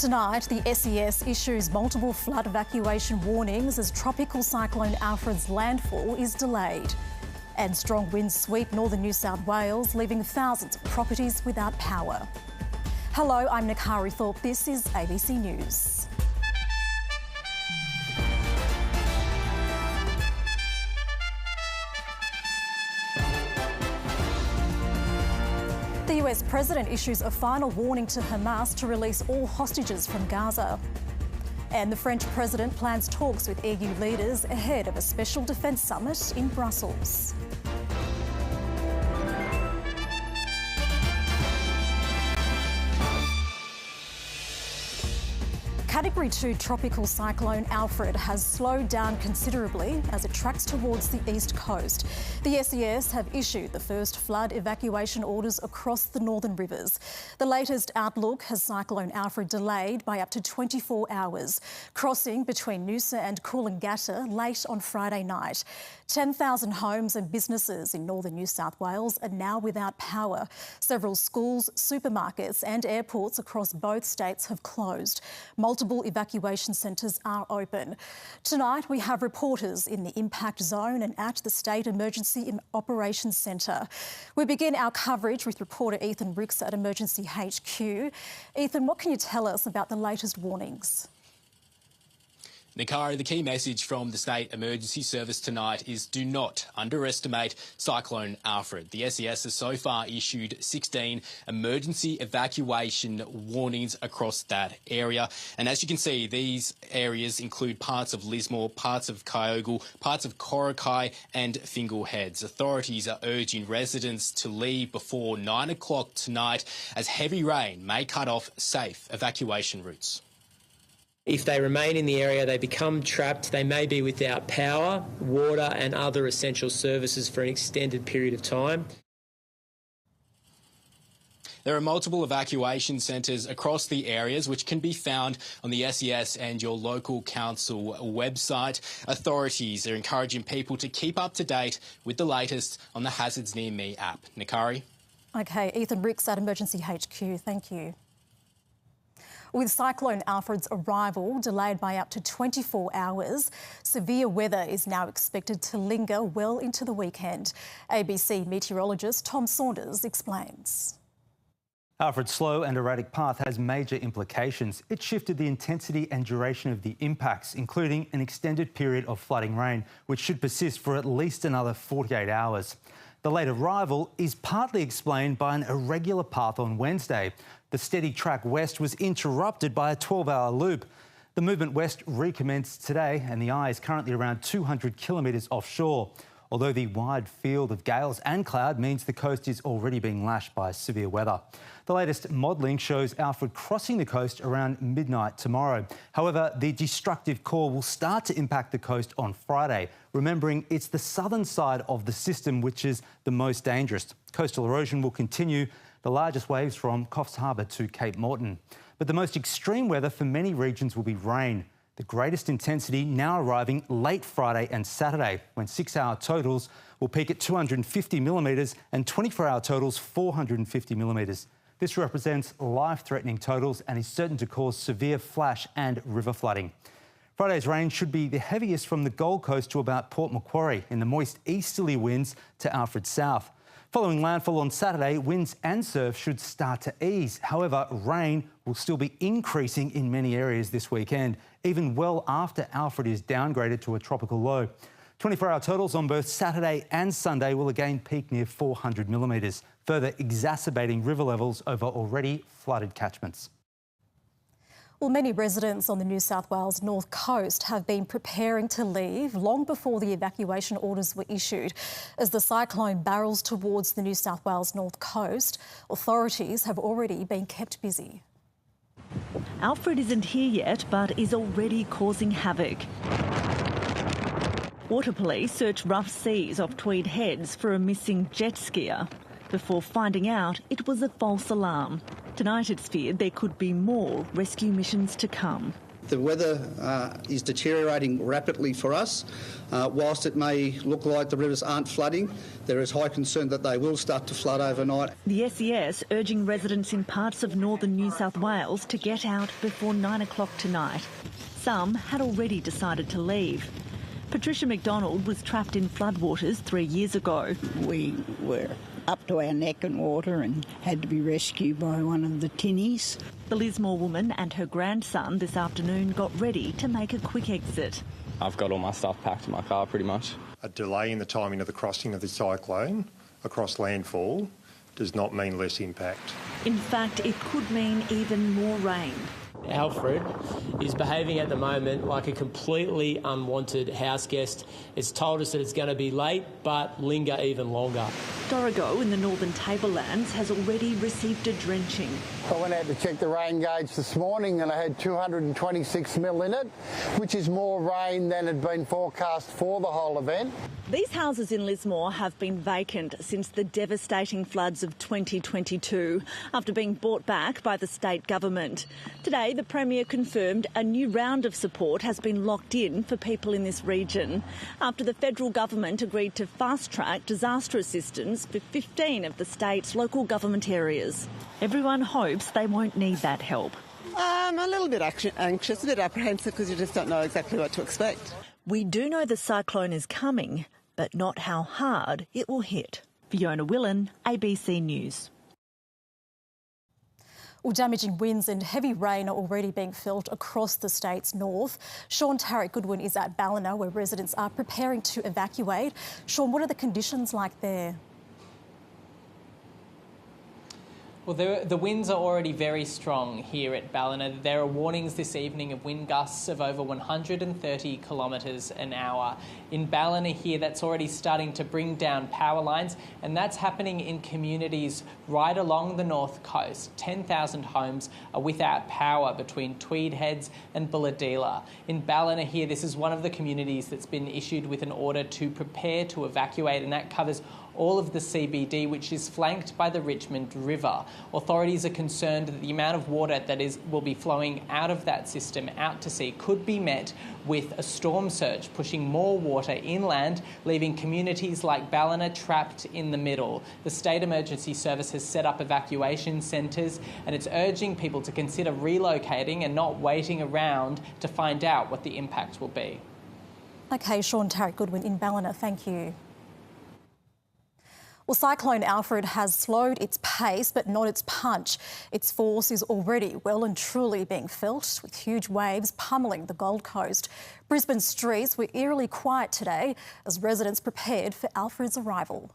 Tonight, the SES issues multiple flood evacuation warnings as Tropical Cyclone Alfred's landfall is delayed. And strong winds sweep northern New South Wales, leaving thousands of properties without power. Hello, I'm Nakari Thorpe. This is ABC News. The US President issues a final warning to Hamas to release all hostages from Gaza. And the French President plans talks with EU leaders ahead of a special defence summit in Brussels. Category 2 Tropical Cyclone Alfred has slowed down considerably as it tracks towards the east coast. The SES have issued the first flood evacuation orders across the northern rivers. The latest outlook has Cyclone Alfred delayed by up to 24 hours, crossing between Noosa and Coolangatta late on Friday night. 10,000 homes and businesses in northern New South Wales are now without power. Several schools, supermarkets and airports across both states have closed. Multiple evacuation centres are open. Tonight we have reporters in the impact zone and at the State Emergency Operations Centre. We begin our coverage with reporter Ethan Ricks at Emergency HQ. Ethan, what can you tell us about the latest warnings? Nakari, the key message from the State Emergency Service tonight is do not underestimate Cyclone Alfred. The SES has so far issued 16 emergency evacuation warnings across that area. And as you can see, these areas include parts of Lismore, parts of Kyogle, parts of Korakai and Fingal Heads. Authorities are urging residents to leave before 9 o'clock tonight as heavy rain may cut off safe evacuation routes. If they remain in the area, they become trapped. They may be without power, water and other essential services for an extended period of time. There are multiple evacuation centres across the areas which can be found on the SES and your local council website. Authorities are encouraging people to keep up to date with the latest on the Hazards Near Me app. Nakari? OK, Ethan Ricks at Emergency HQ. Thank you. With Cyclone Alfred's arrival delayed by up to 24 hours, severe weather is now expected to linger well into the weekend. ABC meteorologist Tom Saunders explains. Alfred's slow and erratic path has major implications. It shifted the intensity and duration of the impacts, including an extended period of flooding rain, which should persist for at least another 48 hours. The late arrival is partly explained by an irregular path on Wednesday. The steady track west was interrupted by a 12-hour loop. The movement west recommenced today and the eye is currently around 200 kilometres offshore. Although the wide field of gales and cloud means the coast is already being lashed by severe weather. The latest modelling shows Alfred crossing the coast around midnight tomorrow. However, the destructive core will start to impact the coast on Friday, remembering it's the southern side of the system which is the most dangerous. Coastal erosion will continue, the largest waves from Coffs Harbour to Cape Morton. But the most extreme weather for many regions will be rain. The greatest intensity now arriving late Friday and Saturday, when 6-hour totals will peak at 250 millimetres and 24-hour totals 450 millimetres. This represents life-threatening totals and is certain to cause severe flash and river flooding. Friday's rain should be the heaviest from the Gold Coast to about Port Macquarie in the moist easterly winds to Alfred South. Following landfall on Saturday, winds and surf should start to ease. However, rain will still be increasing in many areas this weekend, even well after Alfred is downgraded to a tropical low. 24-hour totals on both Saturday and Sunday will again peak near 400 millimetres, further exacerbating river levels over already flooded catchments. Well, many residents on the New South Wales North Coast have been preparing to leave long before the evacuation orders were issued. As the cyclone barrels towards the New South Wales North Coast, authorities have already been kept busy. Alfred isn't here yet, but is already causing havoc. Water police search rough seas off Tweed Heads for a missing jet skier before finding out it was a false alarm. Tonight it's feared there could be more rescue missions to come. The weather is deteriorating rapidly for us. Whilst it may look like the rivers aren't flooding, there is high concern that they will start to flood overnight. The SES urging residents in parts of northern New South Wales to get out before 9 o'clock tonight. Some had already decided to leave. Patricia McDonald was trapped in floodwaters 3 years ago. We were up to our neck in water and had to be rescued by one of the tinnies. The Lismore woman and her grandson this afternoon got ready to make a quick exit. I've got all my stuff packed in my car pretty much. A delay in the timing of the crossing of the cyclone across landfall does not mean less impact. In fact, it could mean even more rain. Alfred is behaving at the moment like a completely unwanted house guest. It's told us that it's going to be late, but linger even longer. Dorrigo in the northern tablelands has already received a drenching. I went out to check the rain gauge this morning and I had 226 mil in it, which is more rain than had been forecast for the whole event. These houses in Lismore have been vacant since the devastating floods of 2022, after being bought back by the state government. Today, the Premier confirmed a new round of support has been locked in for people in this region, after the federal government agreed to fast-track disaster assistance for 15 of the state's local government areas. Everyone hopes they won't need that help. I'm a little bit anxious, a bit apprehensive, because you just don't know exactly what to expect. We do know the cyclone is coming, but not how hard it will hit. Fiona Willan, ABC News. Well, damaging winds and heavy rain are already being felt across the state's north. Sean Tarrant-Goodwin is at Ballina, where residents are preparing to evacuate. Sean, what are the conditions like there? Well, the winds are already very strong here at Ballina. There are warnings this evening of wind gusts of over 130 kilometres an hour. In Ballina here, that's already starting to bring down power lines, and that's happening in communities right along the north coast. 10,000 homes are without power between Tweed Heads and Bulladila. In Ballina here, this is one of the communities that's been issued with an order to prepare to evacuate, and that covers all of the CBD, which is flanked by the Richmond River. Authorities are concerned that the amount of water that will be flowing out of that system out to sea could be met with a storm surge, pushing more water inland, leaving communities like Ballina trapped in the middle. The State Emergency Service has set up evacuation centres, and it's urging people to consider relocating and not waiting around to find out what the impact will be. OK, Sean Tarrant-Goodwin in Ballina, thank you. Well, Cyclone Alfred has slowed its pace but not its punch. Its force is already well and truly being felt, with huge waves pummelling the Gold Coast. Brisbane's streets were eerily quiet today as residents prepared for Alfred's arrival.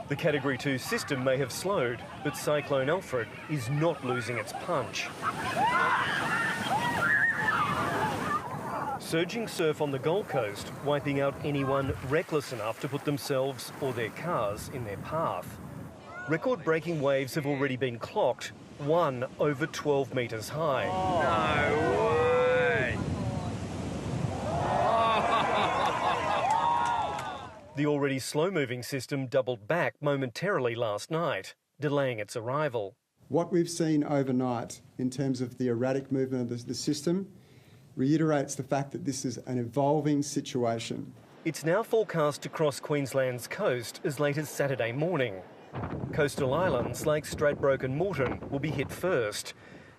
The Category 2 system may have slowed, but Cyclone Alfred is not losing its punch. Surging surf on the Gold Coast, wiping out anyone reckless enough to put themselves or their cars in their path. Record-breaking waves have already been clocked, one over 12 metres high. No way! The already slow-moving system doubled back momentarily last night, delaying its arrival. What we've seen overnight in terms of the erratic movement of the system reiterates the fact that this is an evolving situation. It's now forecast to cross Queensland's coast as late as Saturday morning. Coastal islands like Stradbroke and Moreton will be hit first,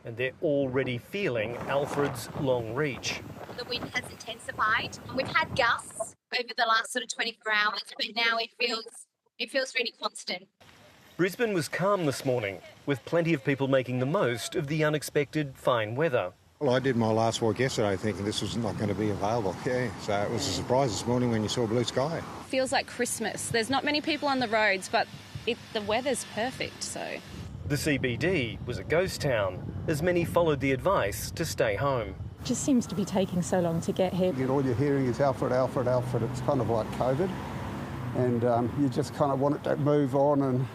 and they're already feeling Alfred's long reach. The wind has intensified. We've had gusts over the last sort of 24 hours, but now it feels really constant. Brisbane was calm this morning, with plenty of people making the most of the unexpected fine weather. Well, I did my last walk yesterday thinking this was not going to be available, so it was a surprise this morning when you saw blue sky. Feels like Christmas. There's not many people on the roads, but the weather's perfect, so... The CBD was a ghost town, as many followed the advice to stay home. It just seems to be taking so long to get here. All you're hearing is Alfred, Alfred, Alfred. It's kind of like COVID, and you just kind of want it to move on and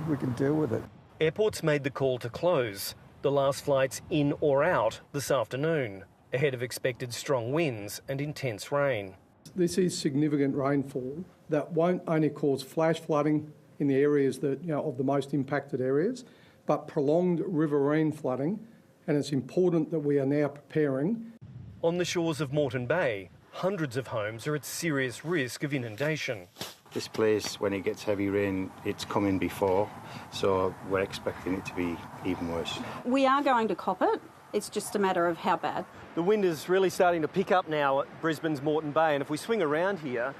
we can deal with it. Airports made the call to close. The last flights in or out this afternoon, ahead of expected strong winds and intense rain. This is significant rainfall that won't only cause flash flooding in the areas that, of the most impacted areas, but prolonged riverine flooding and it's important that we are now preparing. On the shores of Moreton Bay, hundreds of homes are at serious risk of inundation. This place, when it gets heavy rain, it's come in before, so we're expecting it to be even worse. We are going to cop it. It's just a matter of how bad. The wind is really starting to pick up now at Brisbane's Moreton Bay, and if we swing around here,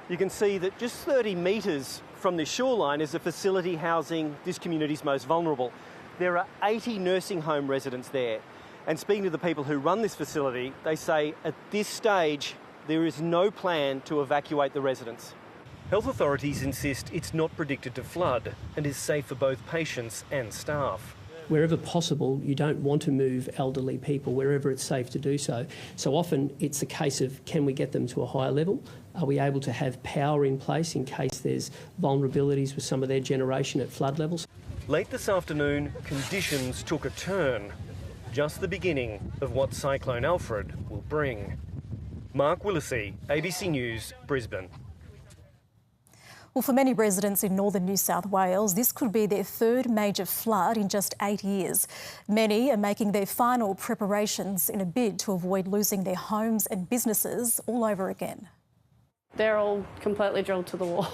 you can see that just 30 metres from this shoreline is a facility housing this community's most vulnerable. There are 80 nursing home residents there, and speaking to the people who run this facility, they say at this stage there is no plan to evacuate the residents. Health authorities insist it's not predicted to flood and is safe for both patients and staff. Wherever possible, you don't want to move elderly people wherever it's safe to do so. So often it's a case of, can we get them to a higher level? Are we able to have power in place in case there's vulnerabilities with some of their generation at flood levels? Late this afternoon, conditions took a turn. Just the beginning of what Cyclone Alfred will bring. Mark Willisey, ABC News, Brisbane. Well, for many residents in northern New South Wales, this could be their third major flood in just 8 years. Many are making their final preparations in a bid to avoid losing their homes and businesses all over again. They're all completely drilled to the wall.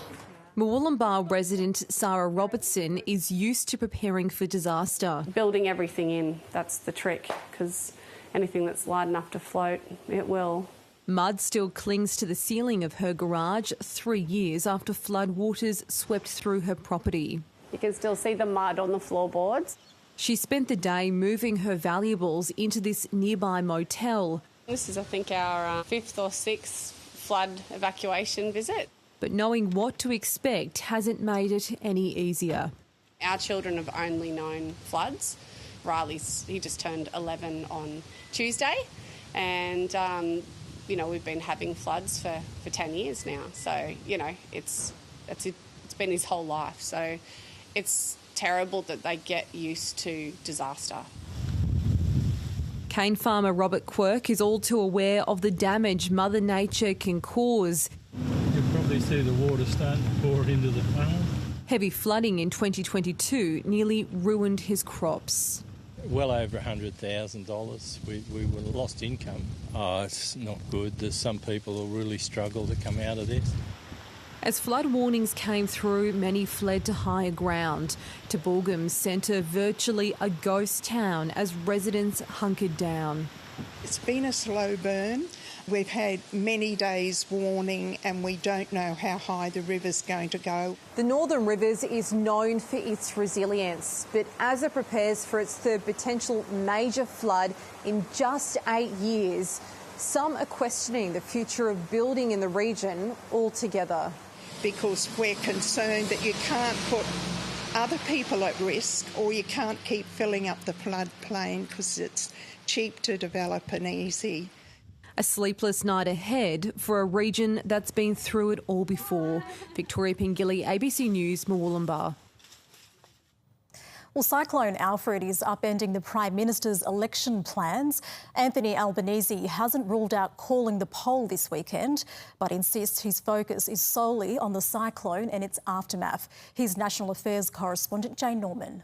Murwillumbah resident Sarah Robertson is used to preparing for disaster. Building everything in, that's the trick, because anything that's light enough to float, it will. Mud still clings to the ceiling of her garage 3 years after flood waters swept through her property. You can still see the mud on the floorboards. She spent the day moving her valuables into this nearby motel. This is, I think, our fifth or sixth flood evacuation visit. But knowing what to expect hasn't made it any easier. Our children have only known floods. Riley's, he just turned 11 on Tuesday, and you know, we've been having floods for 10 years now. So, you know, it's been his whole life. So it's terrible that they get used to disaster. Cane farmer Robert Quirk is all too aware of the damage Mother Nature can cause. You can probably see the water starting to pour into the funnel. Heavy flooding in 2022 nearly ruined his crops. Well over $100,000. We were lost income. Oh, it's not good. There's some people who really struggle to come out of this. As flood warnings came through, many fled to higher ground. Tubbulgum's centre virtually a ghost town as residents hunkered down. It's been a slow burn. We've had many days warning and we don't know how high the river's going to go. The Northern Rivers is known for its resilience, but as it prepares for its third potential major flood in just 8 years, some are questioning the future of building in the region altogether. Because we're concerned that you can't put other people at risk, or you can't keep filling up the floodplain because it's cheap to develop and easy. A sleepless night ahead for a region that's been through it all before. Victoria Pingilly, ABC News, Murwillumbah. Well, Cyclone Alfred is upending the Prime Minister's election plans. Anthony Albanese hasn't ruled out calling the poll this weekend, but insists his focus is solely on the cyclone and its aftermath. Here's National Affairs correspondent Jane Norman.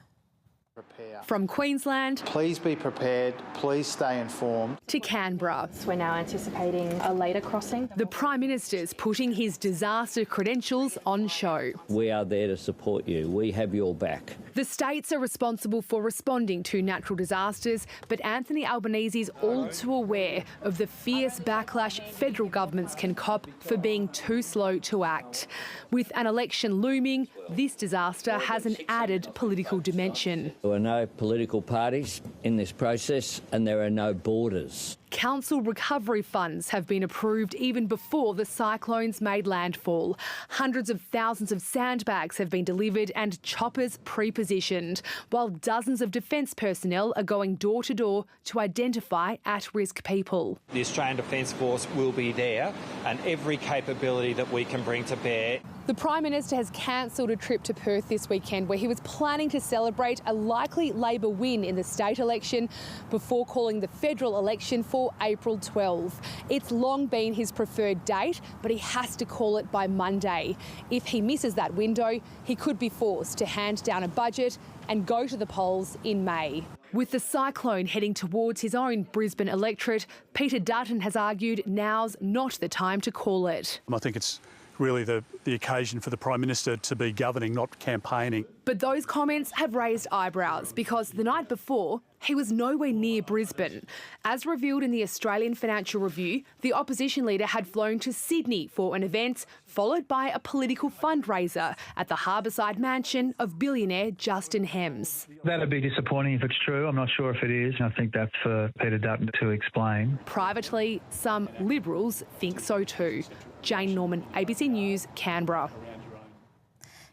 From Queensland, please be prepared, please stay informed, to Canberra. We're now anticipating a later crossing. The Prime Minister's putting his disaster credentials on show. We are there to support you. We have your back. The states are responsible for responding to natural disasters, but Anthony Albanese is all too aware of the fierce backlash federal governments can cop for being too slow to act. With an election looming, this disaster has an added political dimension. There are no political parties in this process and there are no borders. Council recovery funds have been approved even before the cyclones made landfall. Hundreds of thousands of sandbags have been delivered and choppers pre-positioned, while dozens of defence personnel are going door to door to identify at-risk people. The Australian Defence Force will be there and every capability that we can bring to bear. The Prime Minister has cancelled a trip to Perth this weekend where he was planning to celebrate a likely Labor win in the state election before calling the federal election for April 12. It's long been his preferred date, but he has to call it by Monday. If he misses that window, he could be forced to hand down a budget and go to the polls in May. With the cyclone heading towards his own Brisbane electorate, Peter Dutton has argued now's not the time to call it. I think it's really the occasion for the Prime Minister to be governing, not campaigning. But those comments have raised eyebrows because the night before, he was nowhere near Brisbane. As revealed in the Australian Financial Review, the opposition leader had flown to Sydney for an event, followed by a political fundraiser at the harbourside mansion of billionaire Justin Hems. That'd be disappointing if it's true. I'm not sure if it is. I think that's for Peter Dutton to explain. Privately, some Liberals think so too. Jane Norman, ABC News, Canberra.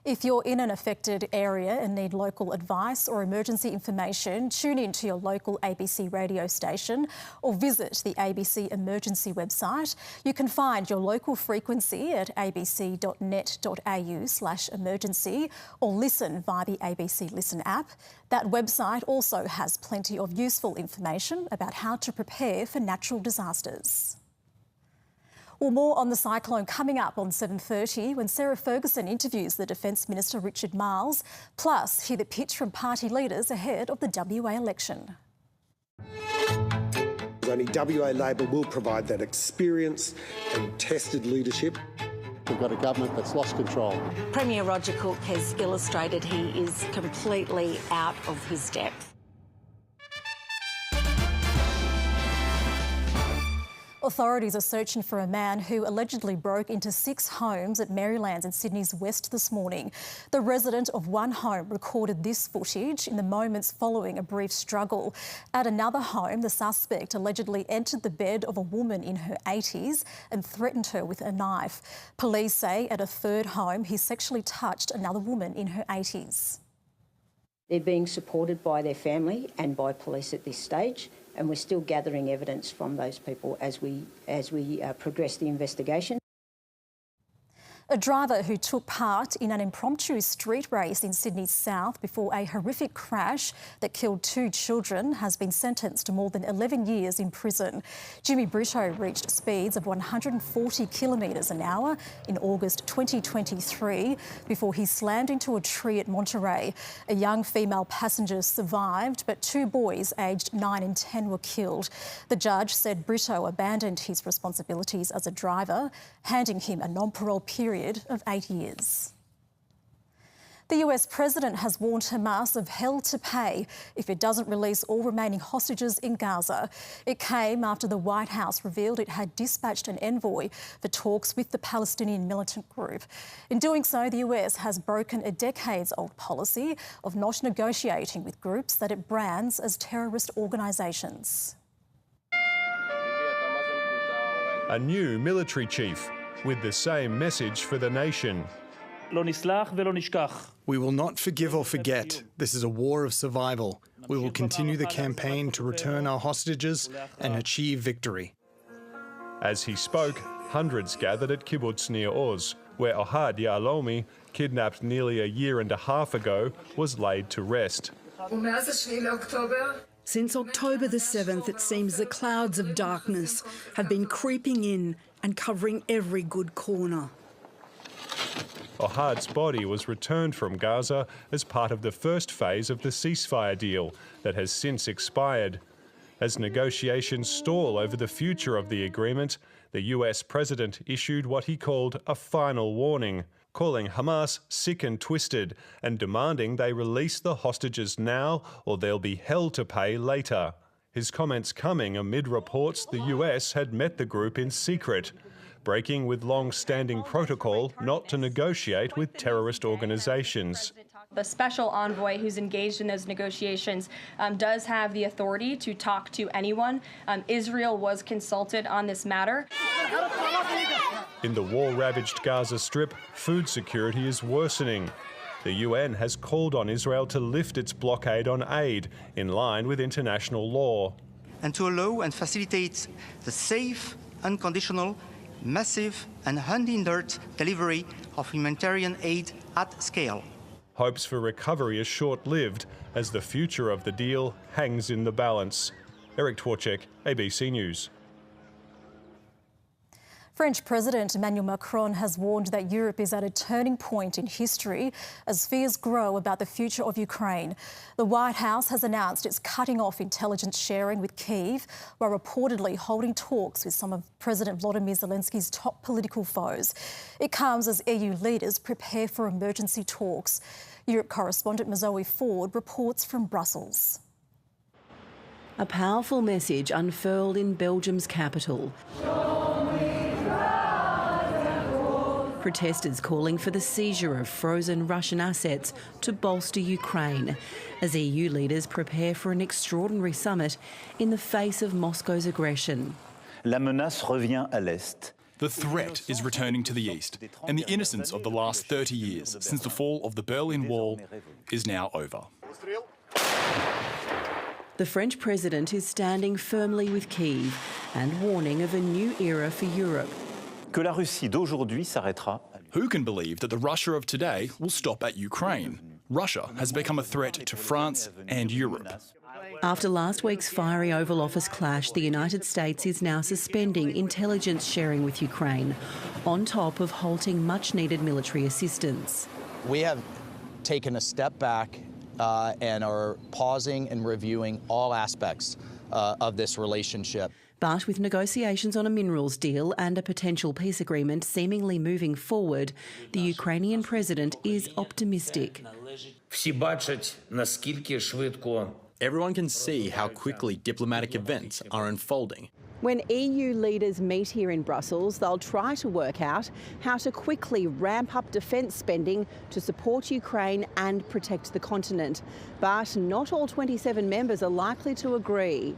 If you're in an affected area and need local advice or emergency information, tune in to your local ABC radio station or visit the ABC Emergency website. You can find your local frequency at abc.net.au/emergency or listen via the ABC Listen app. That website also has plenty of useful information about how to prepare for natural disasters. Well, more on the cyclone coming up on 7:30 when Sarah Ferguson interviews the Defence Minister Richard Marles. Plus, hear the pitch from party leaders ahead of the WA election. Only WA Labor will provide that experience and tested leadership. We've got a government that's lost control. Premier Roger Cook has illustrated he is completely out of his depth. Authorities are searching for a man who allegedly broke into 6 homes at Marylands in Sydney's west this morning. The resident of one home recorded this footage in the moments following a brief struggle. At another home, the suspect allegedly entered the bed of a woman in her 80s and threatened her with a knife. Police say at a third home, he sexually touched another woman in her 80s. They're being supported by their family and by police at this stage, and we're still gathering evidence from those people as we progress the investigation. A driver who took part in an impromptu street race in Sydney's south before a horrific crash that killed 2 children has been sentenced to more than 11 years in prison. Jimmy Brito reached speeds of 140 kilometres an hour in August 2023 before he slammed into a tree at Monterey. A young female passenger survived, but 2 boys aged 9 and 10 were killed. The judge said Brito abandoned his responsibilities as a driver, handing him a non-parole period of 8 years. The US president has warned Hamas of hell to pay if it doesn't release all remaining hostages in Gaza. It came after the White House revealed it had dispatched an envoy for talks with the Palestinian militant group. In doing so, the US has broken a decades-old policy of not negotiating with groups that it brands as terrorist organisations. A new military chief with the same message for the nation. We will not forgive or forget. This is a war of survival. We will continue the campaign to return our hostages and achieve victory. As he spoke, hundreds gathered at kibbutz near Oz, where Ohad Yahalomi, kidnapped nearly a year and a half ago, was laid to rest. Since October the 7th, it seems the clouds of darkness have been creeping in and covering every good corner. Ohad's body was returned from Gaza as part of the first phase of the ceasefire deal that has since expired. As negotiations stall over the future of the agreement, the US president issued what he called a final warning, calling Hamas sick and twisted and demanding they release the hostages now or there'll be hell to pay later. His comments coming amid reports the US had met the group in secret, breaking with long-standing protocol not to negotiate with terrorist organisations. The special envoy who's engaged in those negotiations does have the authority to talk to anyone. Israel was consulted on this matter. In the war-ravaged Gaza Strip, food security is worsening. The UN has called on Israel to lift its blockade on aid, in line with international law. And to allow and facilitate the safe, unconditional, massive and unhindered delivery of humanitarian aid at scale. Hopes for recovery are short-lived as the future of the deal hangs in the balance. Eric Twarchek, ABC News. French President Emmanuel Macron has warned that Europe is at a turning point in history as fears grow about the future of Ukraine. The White House has announced it's cutting off intelligence sharing with Kyiv while reportedly holding talks with some of President Volodymyr Zelensky's top political foes. It comes as EU leaders prepare for emergency talks. Europe correspondent Zoe Ford reports from Brussels. A powerful message unfurled in Belgium's capital. Protesters calling for the seizure of frozen Russian assets to bolster Ukraine as EU leaders prepare for an extraordinary summit in the face of Moscow's aggression. La menace revient à l'est. The threat is returning to the east, and the innocence of the last 30 years since the fall of the Berlin Wall is now over. The French president is standing firmly with Kyiv and warning of a new era for Europe. Que la Russie d'aujourd'hui s'arrêtera. Who can believe that the Russia of today will stop at Ukraine? Russia has become a threat to France and Europe. After last week's fiery Oval Office clash, the United States is now suspending intelligence sharing with Ukraine, on top of halting much-needed military assistance. We have taken a step back and are pausing and reviewing all aspects of this relationship. But with negotiations on a minerals deal and a potential peace agreement seemingly moving forward, the Ukrainian president is optimistic. Everyone can see how quickly diplomatic events are unfolding. When EU leaders meet here in Brussels, they'll try to work out how to quickly ramp up defence spending to support Ukraine and protect the continent. But not all 27 members are likely to agree.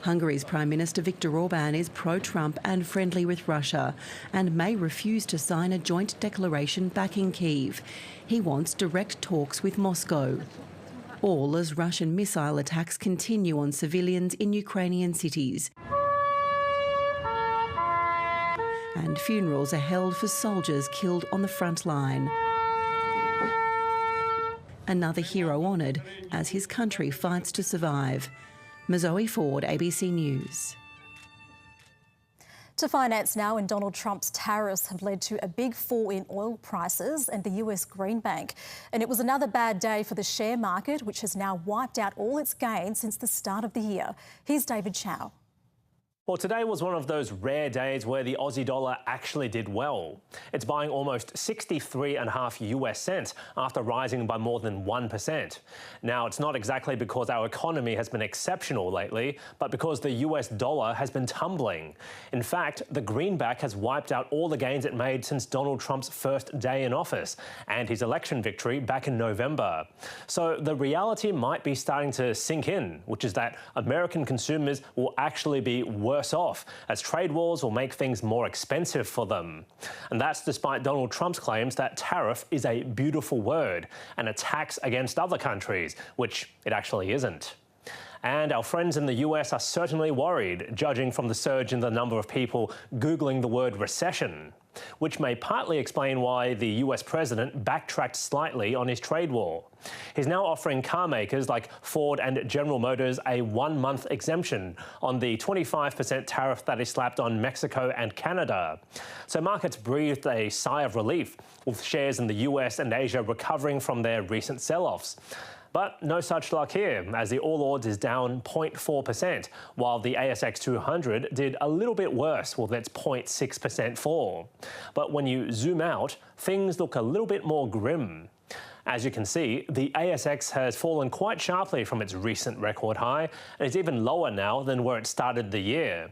Hungary's Prime Minister Viktor Orban is pro-Trump and friendly with Russia and may refuse to sign a joint declaration backing Kyiv. He wants direct talks with Moscow. All as Russian missile attacks continue on civilians in Ukrainian cities. And funerals are held for soldiers killed on the front line. Another hero honoured as his country fights to survive. Zoe Ford, ABC News. To finance now, and Donald Trump's tariffs have led to a big fall in oil prices and the US greenback. And it was another bad day for the share market, which has now wiped out all its gains since the start of the year. Here's David Chow. Well, today was one of those rare days where the Aussie dollar actually did well. It's buying almost 63.5 US cents after rising by more than 1%. Now, it's not exactly because our economy has been exceptional lately, but because the US dollar has been tumbling. In fact, the greenback has wiped out all the gains it made since Donald Trump's first day in office and his election victory back in November. So the reality might be starting to sink in, which is that American consumers will actually be worse off, as trade wars will make things more expensive for them. And that's despite Donald Trump's claims that tariff is a beautiful word and a tax against other countries, which it actually isn't. And our friends in the US are certainly worried, judging from the surge in the number of people Googling the word recession, which may partly explain why the US president backtracked slightly on his trade war. He's now offering car makers like Ford and General Motors a 1-month exemption on the 25% tariff that is slapped on Mexico and Canada. So markets breathed a sigh of relief, with shares in the US and Asia recovering from their recent sell-offs. But no such luck here, as the All Ords is down 0.4%, while the ASX 200 did a little bit worse with its 0.6% fall. But when you zoom out, things look a little bit more grim. As you can see, the ASX has fallen quite sharply from its recent record high, and is even lower now than where it started the year.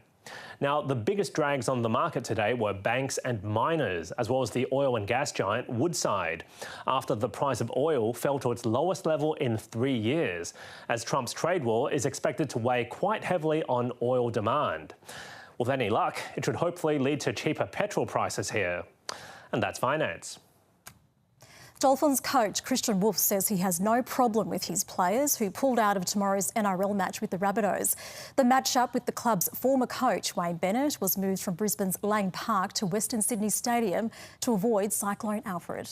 Now, the biggest drags on the market today were banks and miners, as well as the oil and gas giant Woodside, after the price of oil fell to its lowest level in 3 years, as Trump's trade war is expected to weigh quite heavily on oil demand. With any luck, it should hopefully lead to cheaper petrol prices here. And that's finance. Dolphins coach Christian Wolf says he has no problem with his players who pulled out of tomorrow's NRL match with the Rabbitohs. The matchup with the club's former coach, Wayne Bennett, was moved from Brisbane's Lane Park to Western Sydney Stadium to avoid Cyclone Alfred.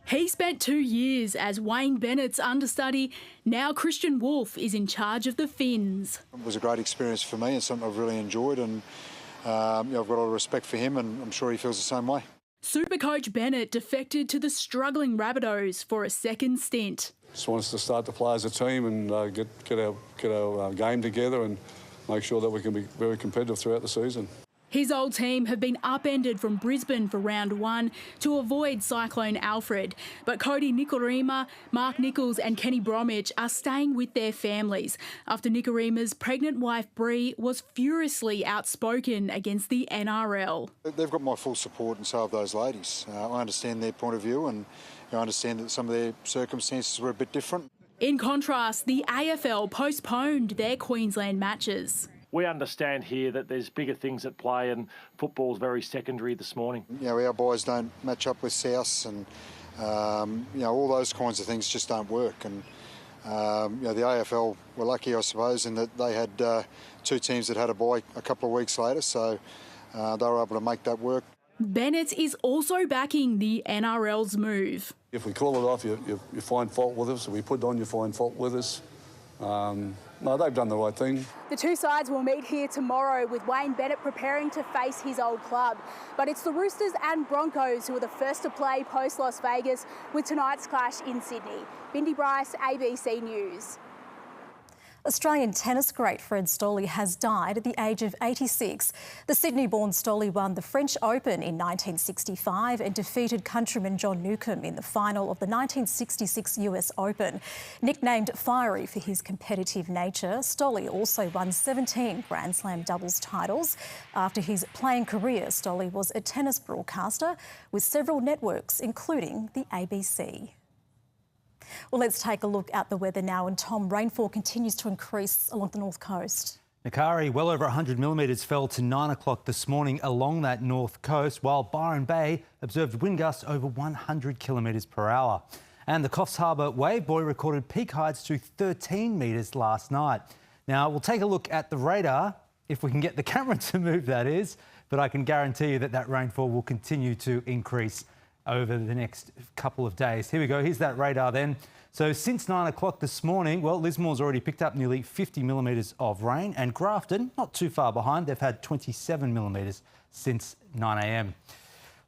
He spent 2 years as Wayne Bennett's understudy. Now Christian Wolf is in charge of the Finns. It was a great experience for me and something I've really enjoyed, and I've got a lot of respect for him, and I'm sure he feels the same way. Supercoach Bennett defected to the struggling Rabbitohs for a second stint. Just want us to start to play as a team and get our game together and make sure that we can be very competitive throughout the season. His old team have been upended from Brisbane for round 1 to avoid Cyclone Alfred. But Cody Nikorima, Mark Nichols and Kenny Bromwich are staying with their families after Nikorima's pregnant wife Bree was furiously outspoken against the NRL. They've got my full support, and so have those ladies. I understand their point of view, and I understand that some of their circumstances were a bit different. In contrast, the AFL postponed their Queensland matches. We understand here that there's bigger things at play, and football's very secondary this morning. Our boys don't match up with South, and all those kinds of things just don't work. And the AFL were lucky, I suppose, in that they had 2 teams that had a bye a couple of weeks later, so they were able to make that work. Bennett is also backing the NRL's move. If we call it off, you find fault with us. If we put it on, you find fault with us. No, they've done the right thing. The two sides will meet here tomorrow with Wayne Bennett preparing to face his old club. But it's the Roosters and Broncos who are the first to play post-Las Vegas with tonight's clash in Sydney. Bindi Bryce, ABC News. Australian tennis great Fred Stolle has died at the age of 86. The Sydney-born Stolle won the French Open in 1965 and defeated countryman John Newcombe in the final of the 1966 US Open. Nicknamed Fiery for his competitive nature, Stolle also won 17 Grand Slam doubles titles. After his playing career, Stolle was a tennis broadcaster with several networks, including the ABC. Well, let's take a look at the weather now. And Tom, rainfall continues to increase along the north coast. Nakari, well over 100 millimetres fell to 9 o'clock this morning along that north coast, while Byron Bay observed wind gusts over 100 kilometres per hour. And the Coffs Harbour wave buoy recorded peak heights to 13 metres last night. Now, we'll take a look at the radar, if we can get the camera to move, that is, but I can guarantee you that that rainfall will continue to increase over the next couple of days. Here we go. Here's that radar then. So since 9 o'clock this morning, well, Lismore's already picked up nearly 50 millimetres of rain, and Grafton, not too far behind, they've had 27 millimetres since 9 a.m.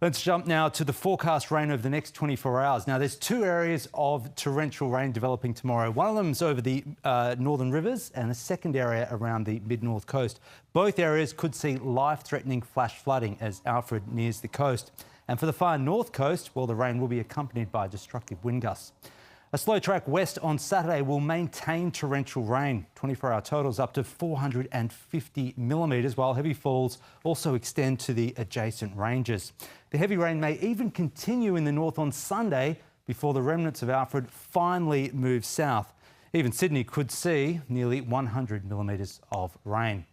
Let's jump now to the forecast rain over the next 24 hours. Now, there's 2 areas of torrential rain developing tomorrow. One of them is over the northern rivers and the second area around the mid-north coast. Both areas could see life-threatening flash flooding as Alfred nears the coast. And for the far north coast, well, the rain will be accompanied by destructive wind gusts. A slow track west on Saturday will maintain torrential rain. 24-hour totals up to 450 millimetres, while heavy falls also extend to the adjacent ranges. The heavy rain may even continue in the north on Sunday before the remnants of Alfred finally move south. Even Sydney could see nearly 100 millimetres of rain.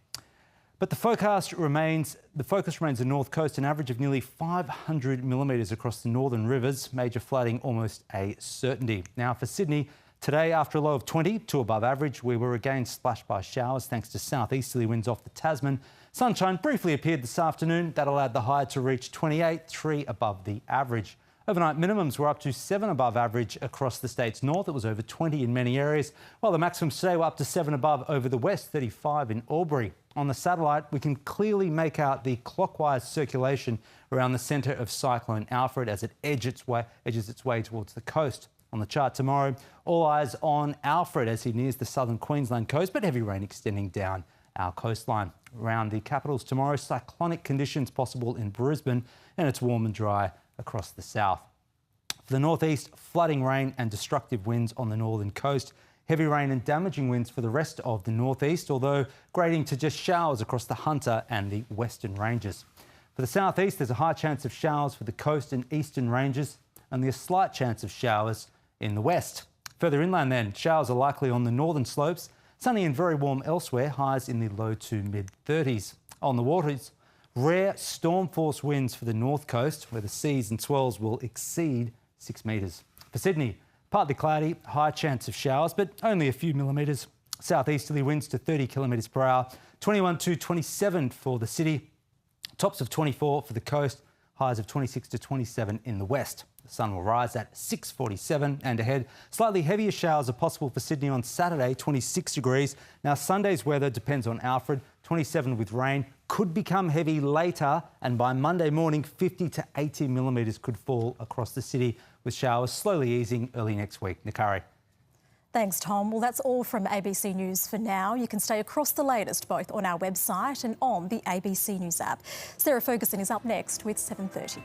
But the focus remains the north coast, an average of nearly 500 millimetres across the northern rivers, major flooding almost a certainty. Now for Sydney, today after a low of 20 to above average, we were again splashed by showers thanks to southeasterly winds off the Tasman. Sunshine briefly appeared this afternoon. That allowed the high to reach 28, 3 above the average. Overnight minimums were up to 7 above average across the state's north. It was over 20 in many areas, while the maximums today were up to 7 above over the west, 35 in Albury. On the satellite, we can clearly make out the clockwise circulation around the centre of Cyclone Alfred as it edges its way towards the coast. On the chart tomorrow, all eyes on Alfred as he nears the southern Queensland coast, but heavy rain extending down our coastline. Around the capitals tomorrow, cyclonic conditions possible in Brisbane, and it's warm and dry across the south. For the northeast, flooding rain and destructive winds on the northern coast. Heavy rain and damaging winds for the rest of the northeast, although grading to just showers across the Hunter and the western ranges. For the southeast, there's a high chance of showers for the coast and eastern ranges, only a slight chance of showers in the west. Further inland then, showers are likely on the northern slopes, sunny and very warm elsewhere, highs in the low to mid-30s. On the waters, rare storm force winds for the north coast, where the seas and swells will exceed 6 metres. For Sydney, partly cloudy, high chance of showers, but only a few millimetres. Southeasterly winds to 30 kilometres per hour, 21 to 27 for the city, tops of 24 for the coast, highs of 26 to 27 in the west. The sun will rise at 6:47 and ahead. Slightly heavier showers are possible for Sydney on Saturday, 26 degrees. Now, Sunday's weather depends on Alfred, 27 with rain. Could become heavy later, and by Monday morning, 50 to 80 millimetres could fall across the city, with showers slowly easing early next week. Nakari. Thanks, Tom. Well, that's all from ABC News for now. You can stay across the latest both on our website and on the ABC News app. Sarah Ferguson is up next with 7:30.